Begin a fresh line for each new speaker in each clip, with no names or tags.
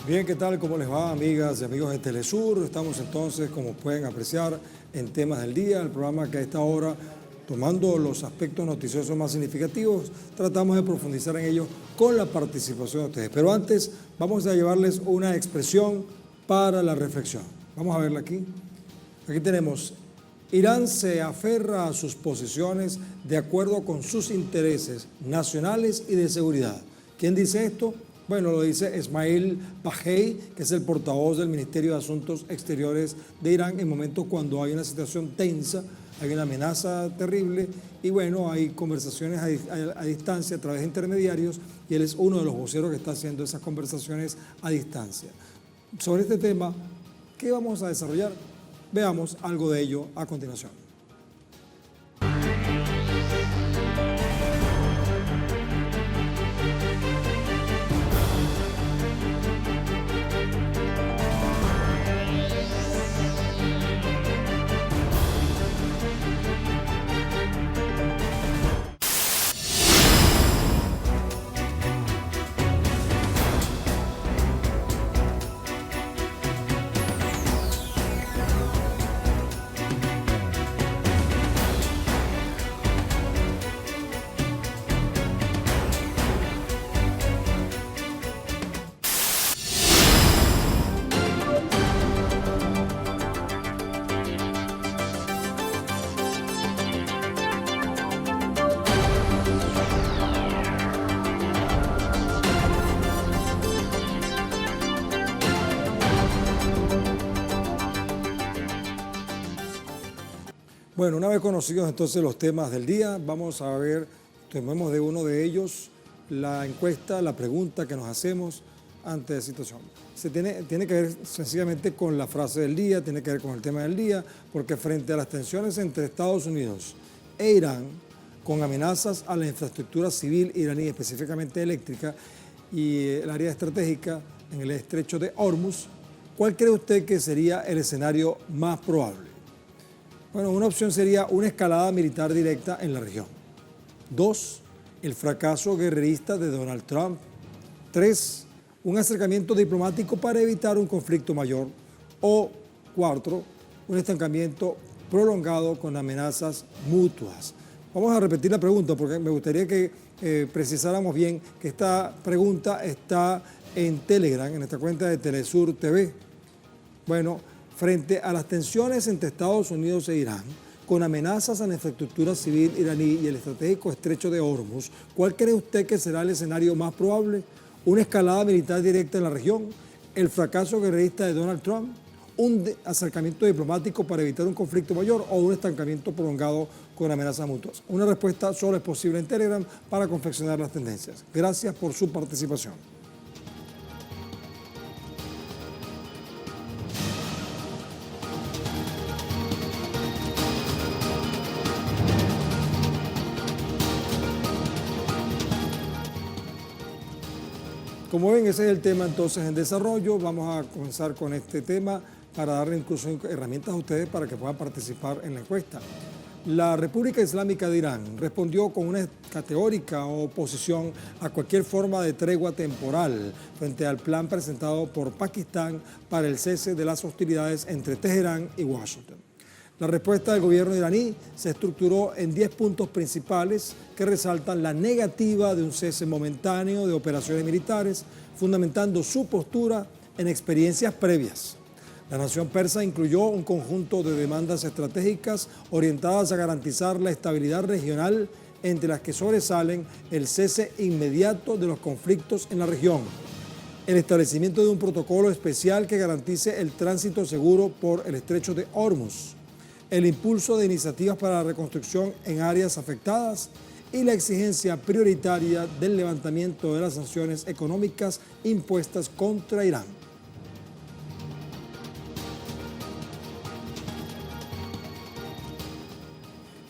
Bien, ¿qué tal? ¿Cómo les va, amigas y amigos de Telesur? Estamos entonces, como pueden apreciar, en temas del día, el programa que a esta hora, tomando los aspectos noticiosos más significativos, tratamos de profundizar en ellos con la participación de ustedes. Pero antes, vamos a llevarles una expresión para la reflexión. Vamos a verla aquí. Aquí tenemos: Irán se aferra a sus posiciones de acuerdo con sus intereses nacionales y de seguridad. ¿Quién dice esto? Bueno, lo dice Esmail Bajei, que es el portavoz del Ministerio de Asuntos Exteriores de Irán, en momentos cuando hay una situación tensa, hay una amenaza terrible y bueno, hay conversaciones a distancia a través de intermediarios y él es uno de los voceros que está haciendo esas conversaciones a distancia. Sobre este tema, ¿qué vamos a desarrollar? Veamos algo de ello a continuación. Bueno, una vez conocidos entonces los temas del día, vamos a ver, tomemos de uno de ellos la encuesta, la pregunta que nos hacemos ante la situación. Tiene que ver sencillamente con la frase del día, tiene que ver con el tema del día, porque frente a las tensiones entre Estados Unidos e Irán, con amenazas a la infraestructura civil iraní, específicamente eléctrica, y el área estratégica en el estrecho de Hormuz, ¿cuál cree usted que sería el escenario más probable? Bueno, una opción sería una escalada militar directa en la región. 2, el fracaso guerrerista de Donald Trump. 3, un acercamiento diplomático para evitar un conflicto mayor. O 4, un estancamiento prolongado con amenazas mutuas. Vamos a repetir la pregunta porque me gustaría que precisáramos bien que esta pregunta está en Telegram, en nuestra cuenta de Telesur TV. Bueno, frente a las tensiones entre Estados Unidos e Irán, con amenazas a la infraestructura civil iraní y el estratégico estrecho de Hormuz, ¿cuál cree usted que será el escenario más probable? ¿Una escalada militar directa en la región? ¿El fracaso guerrerista de Donald Trump? ¿Un acercamiento diplomático para evitar un conflicto mayor? ¿O un estancamiento prolongado con amenazas mutuas? Una respuesta solo es posible en Telegram para confeccionar las tendencias. Gracias por su participación. Como ven, ese es el tema entonces en desarrollo. Vamos a comenzar con este tema para darle incluso herramientas a ustedes para que puedan participar en la encuesta. La República Islámica de Irán respondió con una categórica oposición a cualquier forma de tregua temporal frente al plan presentado por Pakistán para el cese de las hostilidades entre Teherán y Washington. La respuesta del gobierno iraní se estructuró en 10 puntos principales que resaltan la negativa de un cese momentáneo de operaciones militares, fundamentando su postura en experiencias previas. La nación persa incluyó un conjunto de demandas estratégicas orientadas a garantizar la estabilidad regional, entre las que sobresalen el cese inmediato de los conflictos en la región, el establecimiento de un protocolo especial que garantice el tránsito seguro por el estrecho de Hormuz, el impulso de iniciativas para la reconstrucción en áreas afectadas y la exigencia prioritaria del levantamiento de las sanciones económicas impuestas contra Irán.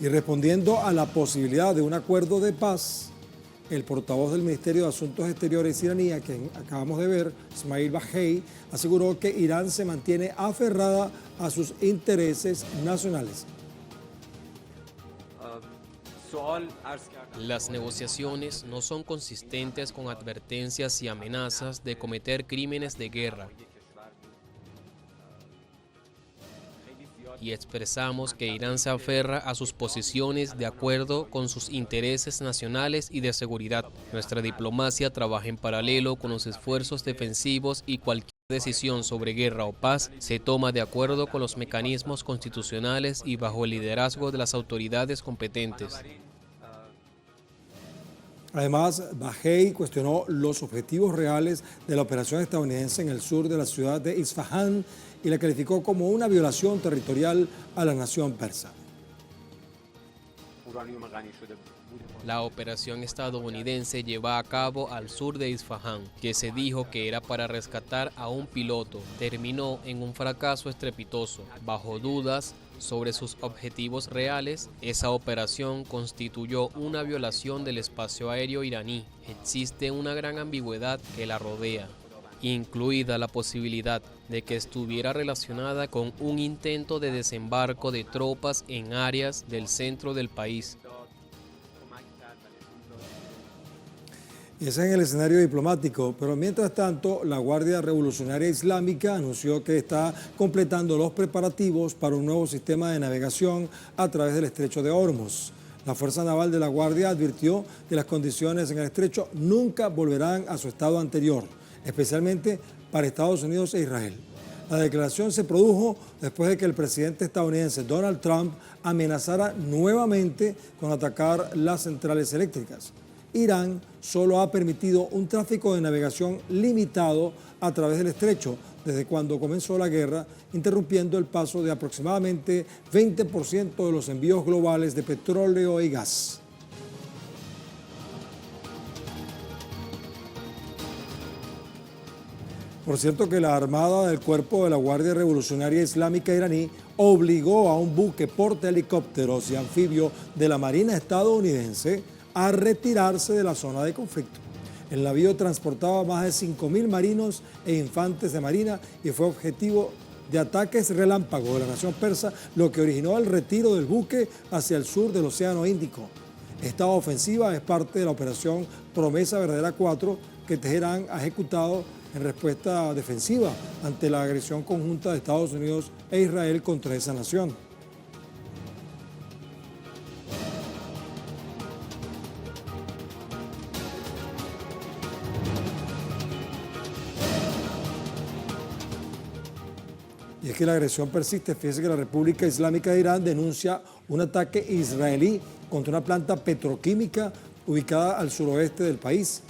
Y respondiendo a la posibilidad de un acuerdo de paz, el portavoz del Ministerio de Asuntos Exteriores iraní, a quien acabamos de ver, Esmail Bajei, aseguró que Irán se mantiene aferrada a sus intereses nacionales.
Las negociaciones no son consistentes con advertencias y amenazas de cometer crímenes de guerra. Y expresamos que Irán se aferra a sus posiciones de acuerdo con sus intereses nacionales y de seguridad. Nuestra diplomacia trabaja en paralelo con los esfuerzos defensivos y cualquier decisión sobre guerra o paz se toma de acuerdo con los mecanismos constitucionales y bajo el liderazgo de las autoridades competentes.
Además, Bahei cuestionó los objetivos reales de la operación estadounidense en el sur de la ciudad de Isfahán y la calificó como una violación territorial a la nación persa.
La operación estadounidense lleva a cabo al sur de Isfahán, que se dijo que era para rescatar a un piloto, terminó en un fracaso estrepitoso. Bajo dudas sobre sus objetivos reales, esa operación constituyó una violación del espacio aéreo iraní. Existe una gran ambigüedad que la rodea, incluida la posibilidad de que estuviera relacionada con un intento de desembarco de tropas en áreas del centro del país.
Ese es en el escenario diplomático, pero mientras tanto, la Guardia Revolucionaria Islámica anunció que está completando los preparativos para un nuevo sistema de navegación a través del estrecho de Hormuz. La Fuerza Naval de la Guardia advirtió que las condiciones en el estrecho nunca volverán a su estado anterior, especialmente para Estados Unidos e Israel. La declaración se produjo después de que el presidente estadounidense Donald Trump amenazara nuevamente con atacar las centrales eléctricas. Irán solo ha permitido un tráfico de navegación limitado a través del estrecho desde cuando comenzó la guerra, interrumpiendo el paso de aproximadamente 20% de los envíos globales de petróleo y gas. Por cierto que la Armada del Cuerpo de la Guardia Revolucionaria Islámica iraní obligó a un buque portahelicópteros y anfibio de la Marina estadounidense a retirarse de la zona de conflicto. El navío transportaba más de 5.000 marinos e infantes de marina y fue objetivo de ataques relámpagos de la nación persa, lo que originó el retiro del buque hacia el sur del Océano Índico. Esta ofensiva es parte de la operación Promesa Verdadera 4 que Teherán ha ejecutado en respuesta defensiva ante la agresión conjunta de Estados Unidos e Israel contra esa nación. Y es que la agresión persiste. Fíjese que la República Islámica de Irán denuncia un ataque israelí contra una planta petroquímica ubicada al suroeste del país.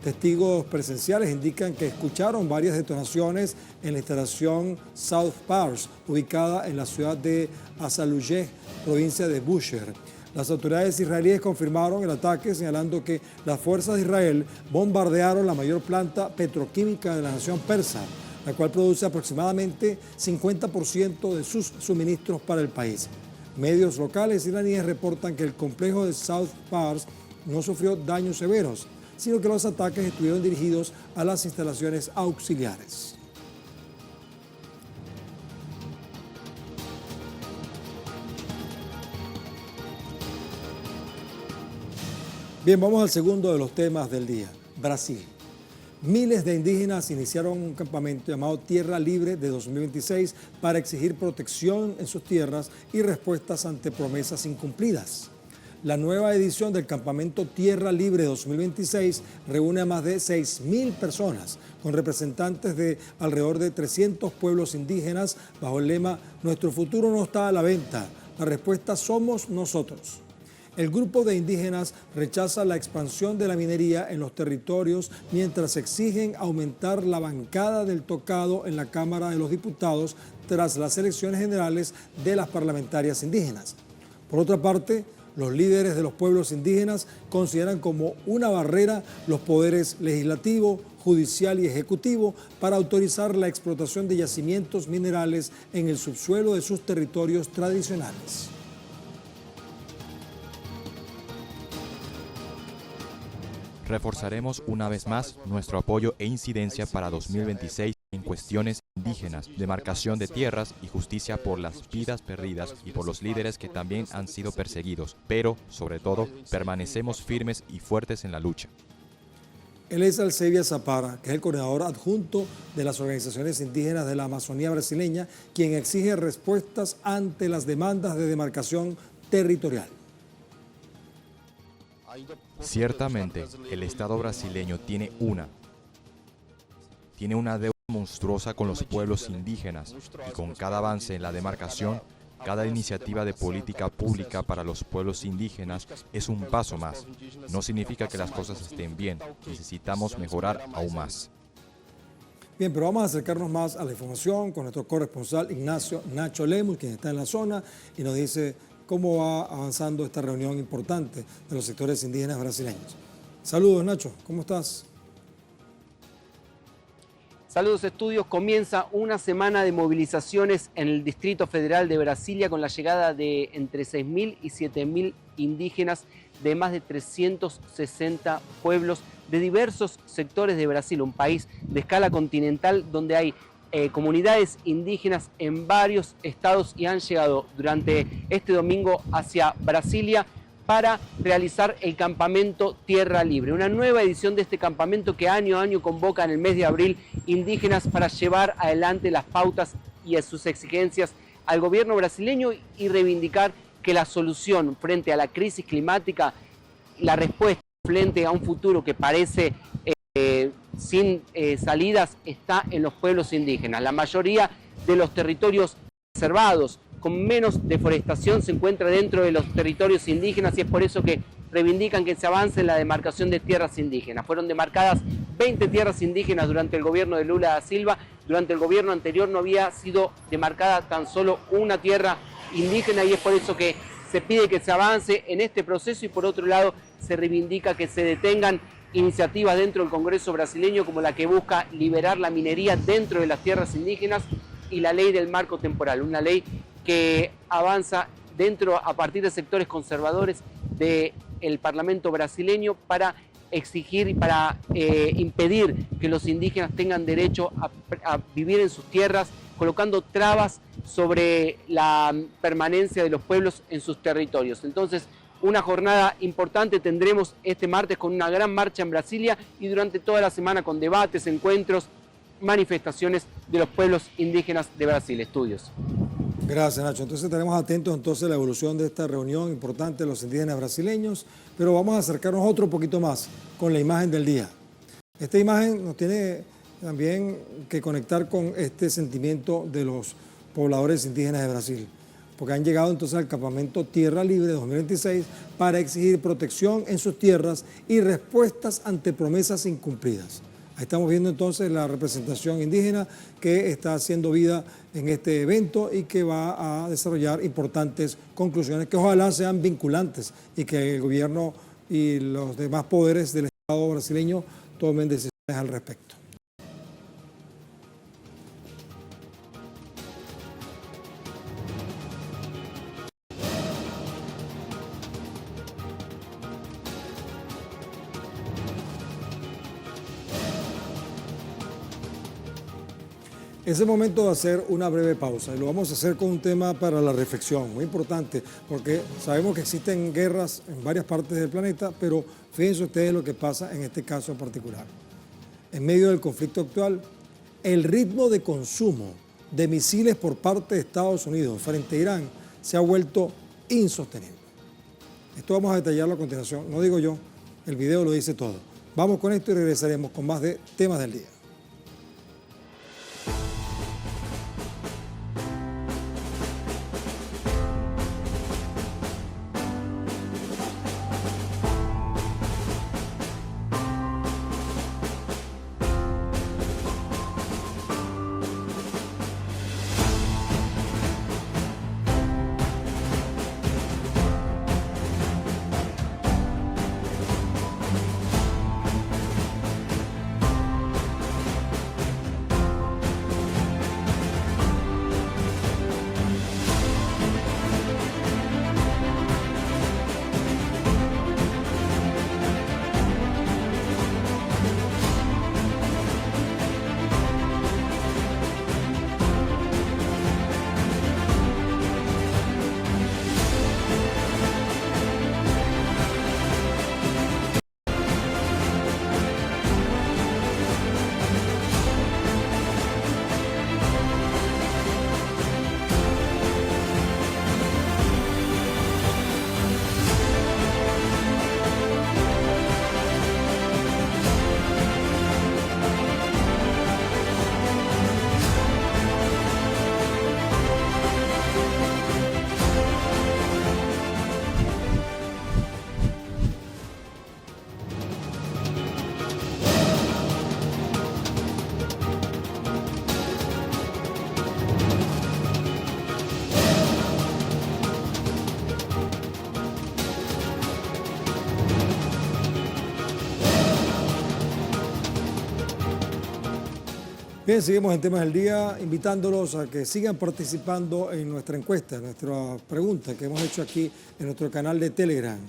Testigos presenciales indican que escucharon varias detonaciones en la instalación South Pars, ubicada en la ciudad de Asalujeh, provincia de Bushehr. Las autoridades israelíes confirmaron el ataque, señalando que las fuerzas de Israel bombardearon la mayor planta petroquímica de la nación persa, la cual produce aproximadamente 50% de sus suministros para el país. Medios locales iraníes reportan que el complejo de South Pars no sufrió daños severos, sino que los ataques estuvieron dirigidos a las instalaciones auxiliares. Bien, vamos al segundo de los temas del día, Brasil. Miles de indígenas iniciaron un campamento llamado Tierra Libre de 2026 para exigir protección en sus tierras y respuestas ante promesas incumplidas. La nueva edición del campamento Tierra Libre 2026 reúne a más de 6.000 personas con representantes de alrededor de 300 pueblos indígenas bajo el lema «Nuestro futuro no está a la venta, la respuesta somos nosotros». El grupo de indígenas rechaza la expansión de la minería en los territorios mientras exigen aumentar la bancada del tocado en la Cámara de los Diputados tras las elecciones generales de las parlamentarias indígenas. Por otra parte, los líderes de los pueblos indígenas consideran como una barrera los poderes legislativo, judicial y ejecutivo para autorizar la explotación de yacimientos minerales en el subsuelo de sus territorios tradicionales.
Reforzaremos una vez más nuestro apoyo e incidencia para 2026 en cuestiones indígenas, demarcación de tierras y justicia por las vidas perdidas y por los líderes que también han sido perseguidos, pero, sobre todo, permanecemos firmes y fuertes en la lucha.
Él es Alcevia Zapara, que es el coordinador adjunto de las organizaciones indígenas de la Amazonía brasileña, quien exige respuestas ante las demandas de demarcación territorial.
Ciertamente, el Estado brasileño tiene una deuda monstruosa con los pueblos indígenas y con cada avance en la demarcación, cada iniciativa de política pública para los pueblos indígenas es un paso más. No significa que las cosas estén bien, necesitamos mejorar aún más.
Bien, pero vamos a acercarnos más a la información con nuestro corresponsal Ignacio Nacho Lemus, quien está en la zona y nos dice cómo va avanzando esta reunión importante de los sectores indígenas brasileños. Saludos, Nacho, ¿cómo estás?
Saludos estudios, comienza una semana de movilizaciones en el Distrito Federal de Brasilia con la llegada de entre 6.000 y 7.000 indígenas de más de 360 pueblos de diversos sectores de Brasil, un país de escala continental donde hay comunidades indígenas en varios estados y han llegado durante este domingo hacia Brasilia para realizar el campamento Tierra Libre, una nueva edición de este campamento que año a año convoca en el mes de abril indígenas para llevar adelante las pautas y sus exigencias al gobierno brasileño y reivindicar que la solución frente a la crisis climática, la respuesta frente a un futuro que parece sin salidas está en los pueblos indígenas. La mayoría de los territorios reservados con menos deforestación se encuentra dentro de los territorios indígenas y es por eso que reivindican que se avance en la demarcación de tierras indígenas. Fueron demarcadas 20 tierras indígenas durante el gobierno de Lula da Silva. Durante el gobierno anterior no había sido demarcada tan solo una tierra indígena y es por eso que se pide que se avance en este proceso y por otro lado se reivindica que se detengan iniciativas dentro del Congreso brasileño como la que busca liberar la minería dentro de las tierras indígenas y la ley del marco temporal, una ley que avanza a partir de sectores conservadores del Parlamento brasileño para exigir y para impedir que los indígenas tengan derecho a vivir en sus tierras, colocando trabas sobre la permanencia de los pueblos en sus territorios. Entonces, una jornada importante tendremos este martes con una gran marcha en Brasilia y durante toda la semana con debates, encuentros, manifestaciones de los pueblos indígenas de Brasil. Estudios.
Gracias, Nacho. Entonces estaremos atentos a la evolución de esta reunión importante de los indígenas brasileños, pero vamos a acercarnos otro poquito más con la imagen del día. Esta imagen nos tiene también que conectar con este sentimiento de los pobladores indígenas de Brasil, porque han llegado entonces al campamento Tierra Libre 2026 para exigir protección en sus tierras y respuestas ante promesas incumplidas. Ahí estamos viendo entonces la representación indígena que está haciendo vida en este evento y que va a desarrollar importantes conclusiones que ojalá sean vinculantes y que el gobierno y los demás poderes del Estado brasileño tomen decisiones al respecto. Es el momento de hacer una breve pausa y lo vamos a hacer con un tema para la reflexión, muy importante, porque sabemos que existen guerras en varias partes del planeta, pero fíjense ustedes lo que pasa en este caso en particular. En medio del conflicto actual, el ritmo de consumo de misiles por parte de Estados Unidos frente a Irán se ha vuelto insostenible. Esto vamos a detallarlo a continuación, no digo yo, el video lo dice todo. Vamos con esto y regresaremos con más de temas del día. Bien, seguimos en temas del día, invitándolos a que sigan participando en nuestra encuesta, en nuestra pregunta que hemos hecho aquí en nuestro canal de Telegram,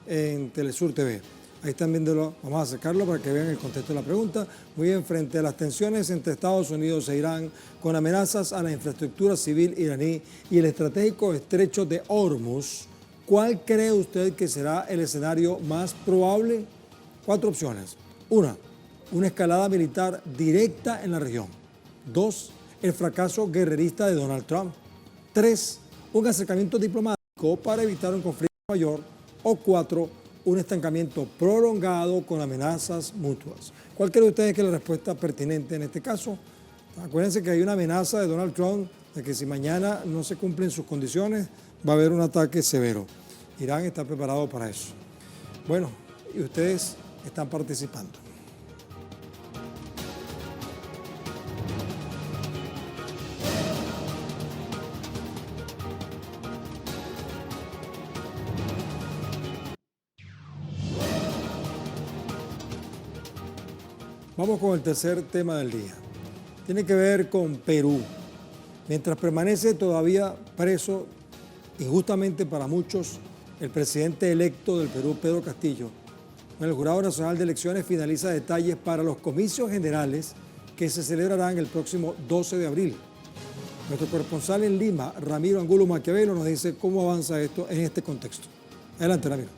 en Telesur TV. Ahí están viéndolo, vamos a acercarlo para que vean el contexto de la pregunta. Muy bien, frente a las tensiones entre Estados Unidos e Irán, con amenazas a la infraestructura civil iraní y el estratégico estrecho de Hormuz, ¿cuál cree usted que será el escenario más probable? 4 opciones. 1. Una escalada militar directa en la región. 2. El fracaso guerrerista de Donald Trump. 3. Un acercamiento diplomático para evitar un conflicto mayor. O 4. Un estancamiento prolongado con amenazas mutuas. ¿Cuál cree ustedes que es la respuesta pertinente en este caso? Acuérdense que hay una amenaza de Donald Trump de que si mañana no se cumplen sus condiciones va a haber un ataque severo. Irán está preparado para eso. Bueno, y ustedes están participando. Vamos con el tercer tema del día. Tiene que ver con Perú. Mientras permanece todavía preso, injustamente para muchos, el presidente electo del Perú, Pedro Castillo, el Jurado Nacional de Elecciones finaliza detalles para los comicios generales que se celebrarán el próximo 12 de abril. Nuestro corresponsal en Lima, Ramiro Angulo Maquiavelo, nos dice cómo avanza esto en este contexto. Adelante, Ramiro.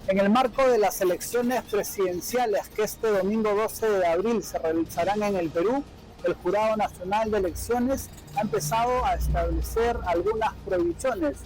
En el marco de las elecciones presidenciales que este domingo 12 de abril se realizarán en el Perú, el Jurado Nacional de Elecciones ha empezado a establecer algunas prohibiciones.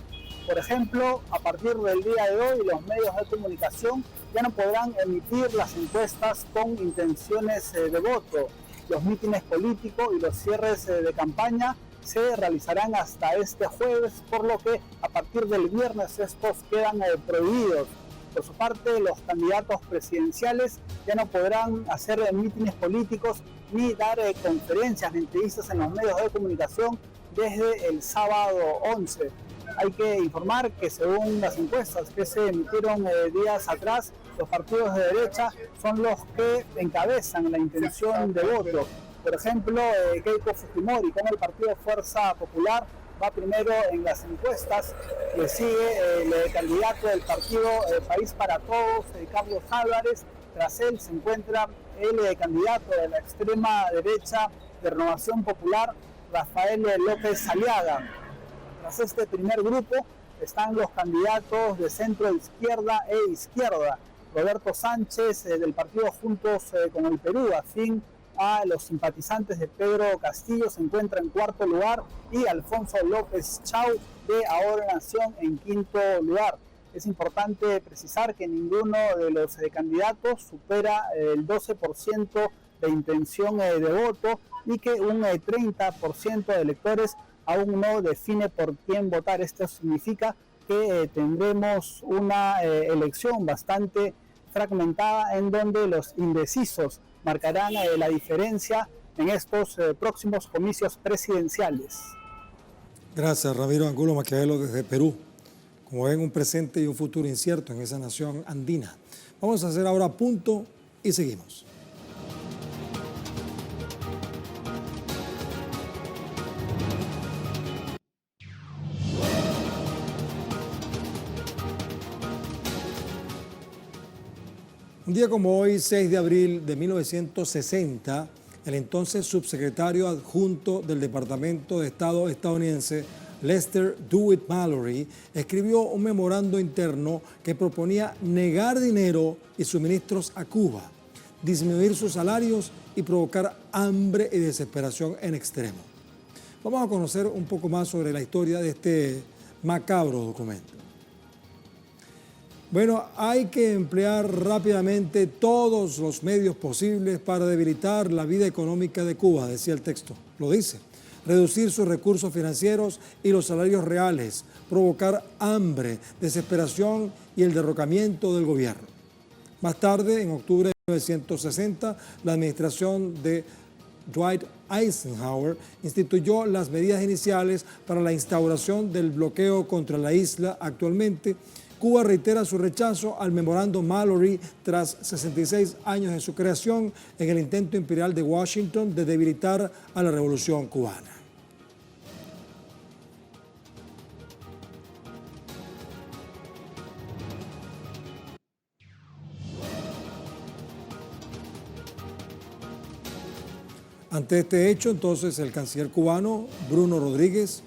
Por ejemplo, a partir del día de hoy, los medios de comunicación ya no podrán emitir las encuestas con intenciones de voto. Los mítines políticos y los cierres de campaña se realizarán hasta este jueves, por lo que a partir del viernes estos quedan prohibidos. Por su parte, los candidatos presidenciales ya no podrán hacer mítines políticos ni dar conferencias ni entrevistas en los medios de comunicación desde el sábado 11. Hay que informar que según las encuestas que se emitieron días atrás, los partidos de derecha son los que encabezan la intención de voto. Por ejemplo, Keiko Fujimori con el partido Fuerza Popular va primero en las encuestas, le sigue el candidato del partido País para Todos, Carlos Álvarez. Tras él se encuentra el candidato de la extrema derecha de Renovación Popular, Rafael López Aliaga. Tras este primer grupo están los candidatos de centro izquierda e izquierda. Roberto Sánchez del partido Juntos con el Perú, afín a los simpatizantes de Pedro Castillo, se encuentra en cuarto lugar, y Alfonso López Chau de Ahora Nación en quinto lugar. Es importante precisar que ninguno de los candidatos supera el 12% de intención de voto y que un 30% de electores aún no define por quién votar. Esto significa que tendremos una elección bastante fragmentada en donde los indecisos marcarán la diferencia en estos próximos comicios presidenciales.
Gracias, Ramiro Angulo Maquiavelo desde Perú. Como ven, un presente y un futuro incierto en esa nación andina. Vamos a hacer ahora punto y seguimos. Un día como hoy, 6 de abril de 1960, el entonces subsecretario adjunto del Departamento de Estado estadounidense, Lester DeWitt Mallory, escribió un memorando interno que proponía negar dinero y suministros a Cuba, disminuir sus salarios y provocar hambre y desesperación en extremo. Vamos a conocer un poco más sobre la historia de este macabro documento. Bueno, hay que emplear rápidamente todos los medios posibles para debilitar la vida económica de Cuba, decía el texto. Lo dice. Reducir sus recursos financieros y los salarios reales, provocar hambre, desesperación y el derrocamiento del gobierno. Más tarde, en octubre de 1960, la administración de Dwight Eisenhower instituyó las medidas iniciales para la instauración del bloqueo contra la isla. Actualmente, Cuba reitera su rechazo al memorando Mallory tras 66 años de su creación en el intento imperial de Washington de debilitar a la revolución cubana. Ante este hecho, entonces, el canciller cubano Bruno Rodríguez,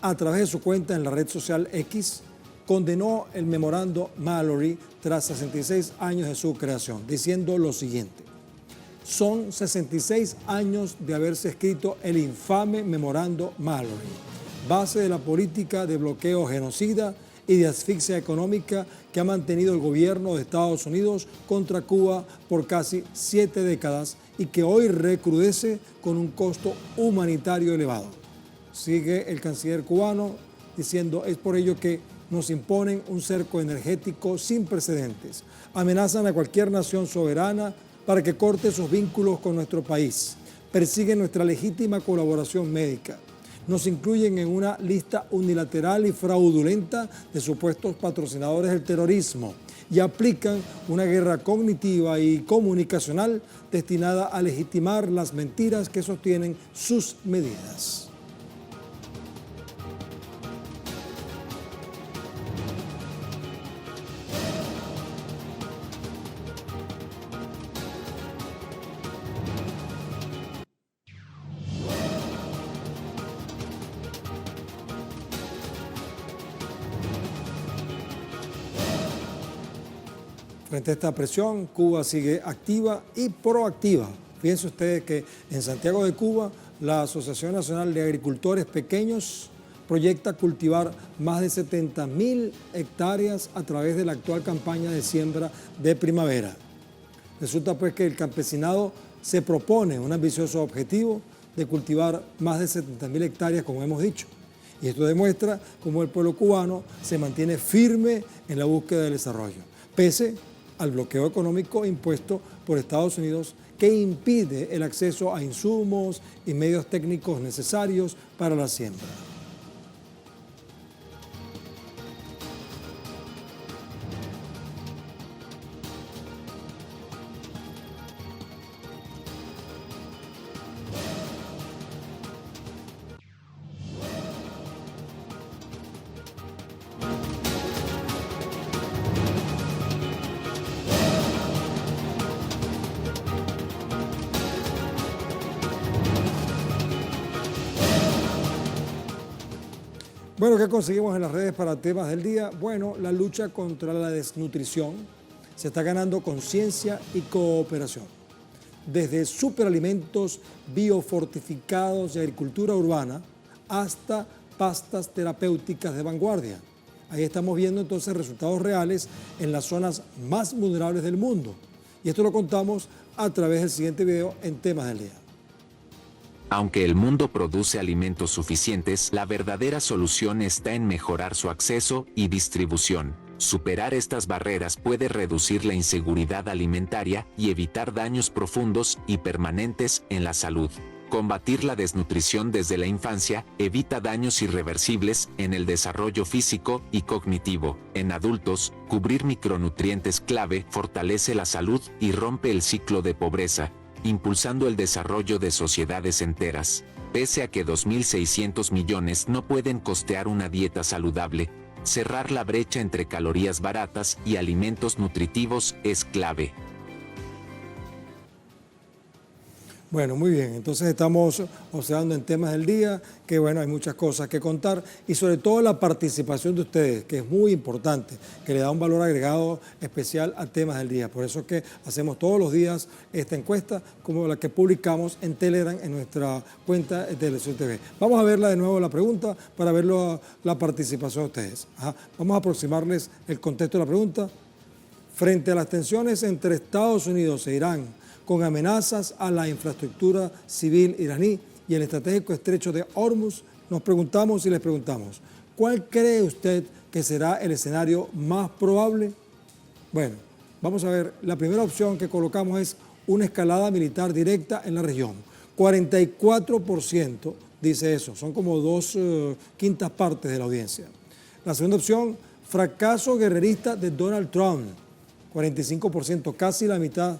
a través de su cuenta en la red social X, condenó el memorando Mallory tras 66 años de su creación, diciendo lo siguiente: son 66 años de haberse escrito el infame memorando Mallory, base de la política de bloqueo genocida y de asfixia económica que ha mantenido el gobierno de Estados Unidos contra Cuba por casi 7 décadas y que hoy recrudece con un costo humanitario elevado. Sigue el canciller cubano diciendo: es por ello que nos imponen un cerco energético sin precedentes, amenazan a cualquier nación soberana para que corte sus vínculos con nuestro país, persiguen nuestra legítima colaboración médica, nos incluyen en una lista unilateral y fraudulenta de supuestos patrocinadores del terrorismo y aplican una guerra cognitiva y comunicacional destinada a legitimar las mentiras que sostienen sus medidas. Frente a esta presión, Cuba sigue activa y proactiva. Fíjense ustedes que en Santiago de Cuba, la Asociación Nacional de Agricultores Pequeños proyecta cultivar más de 70.000 hectáreas a través de la actual campaña de siembra de primavera. Resulta pues que el campesinado se propone un ambicioso objetivo de cultivar más de 70.000 hectáreas, como hemos dicho. Y esto demuestra cómo el pueblo cubano se mantiene firme en la búsqueda del desarrollo, pese al bloqueo económico impuesto por Estados Unidos que impide el acceso a insumos y medios técnicos necesarios para la siembra. Bueno, ¿qué conseguimos en las redes para temas del día? Bueno, la lucha contra la desnutrición se está ganando conciencia y cooperación. Desde superalimentos biofortificados de agricultura urbana hasta pastas terapéuticas de vanguardia. Ahí estamos viendo entonces resultados reales en las zonas más vulnerables del mundo. Y esto lo contamos a través del siguiente video en temas del día.
Aunque el mundo produce alimentos suficientes, la verdadera solución está en mejorar su acceso y distribución. Superar estas barreras puede reducir la inseguridad alimentaria y evitar daños profundos y permanentes en la salud. Combatir la desnutrición desde la infancia evita daños irreversibles en el desarrollo físico y cognitivo. En adultos, cubrir micronutrientes clave fortalece la salud y rompe el ciclo de pobreza, impulsando el desarrollo de sociedades enteras. Pese a que 2.600 millones no pueden costear una dieta saludable, cerrar la brecha entre calorías baratas y alimentos nutritivos es clave.
Bueno, muy bien, entonces estamos observando en temas del día que bueno, hay muchas cosas que contar y sobre todo la participación de ustedes, que es muy importante, que le da un valor agregado especial a temas del día. Por eso es que hacemos todos los días esta encuesta, como la que publicamos en Telegram, en nuestra cuenta de Televisión TV. Vamos a verla de nuevo la pregunta para ver la participación de ustedes. Vamos a aproximarles el contexto de la pregunta. Frente a las tensiones entre Estados Unidos e Irán, con amenazas a la infraestructura civil iraní y el estratégico estrecho de Hormuz, nos preguntamos y les preguntamos, ¿cuál cree usted que será el escenario más probable? Bueno, vamos a ver, la primera opción que colocamos es una escalada militar directa en la región. 44% dice eso, son como 2/5 partes de la audiencia. La segunda opción, Fracaso guerrerista de Donald Trump, 45%, casi la mitad.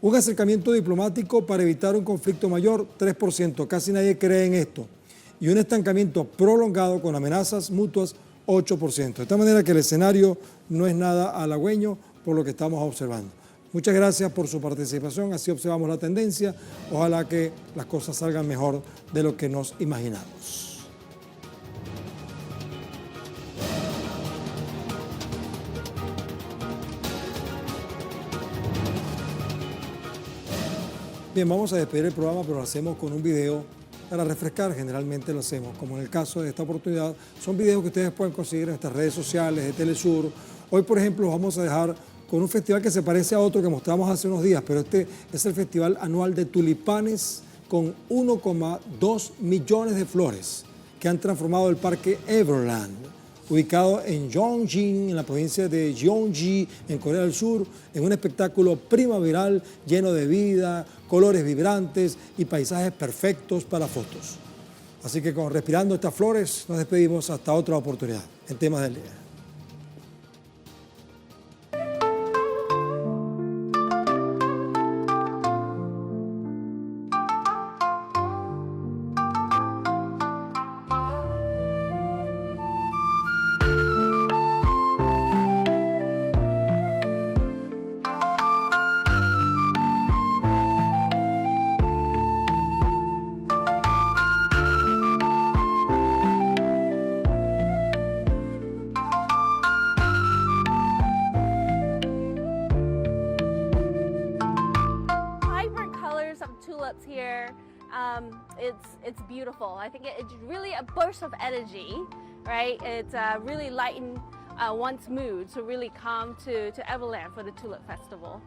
Un acercamiento diplomático para evitar un conflicto mayor, 3%, casi nadie cree en esto. Y un estancamiento prolongado con amenazas mutuas, 8%. De esta manera que el escenario no es nada halagüeño por lo que estamos observando. Muchas gracias por su participación, así observamos la tendencia. Ojalá que las cosas salgan mejor de lo que nos imaginamos. Bien, vamos a despedir el programa, pero lo hacemos con un video para refrescar. Generalmente lo hacemos, como en el caso de esta oportunidad. Son videos que ustedes pueden conseguir en nuestras redes sociales de Telesur. Hoy, por ejemplo, los vamos a dejar con un festival que se parece a otro que mostramos hace unos días, pero este es el Festival Anual de Tulipanes con 1,2 millones de flores que han transformado el Parque Everland, ubicado en Gyeonggi, en la provincia de Gyeonggi, en Corea del Sur, en un espectáculo primaveral lleno de vida, colores vibrantes y paisajes perfectos para fotos. Así que respirando estas flores, nos despedimos hasta otra oportunidad en Temas del Día.
Tulips here. It's beautiful. I think it's really a burst of energy, right? It's really lighten one's mood, so really come to Everland for the Tulip Festival.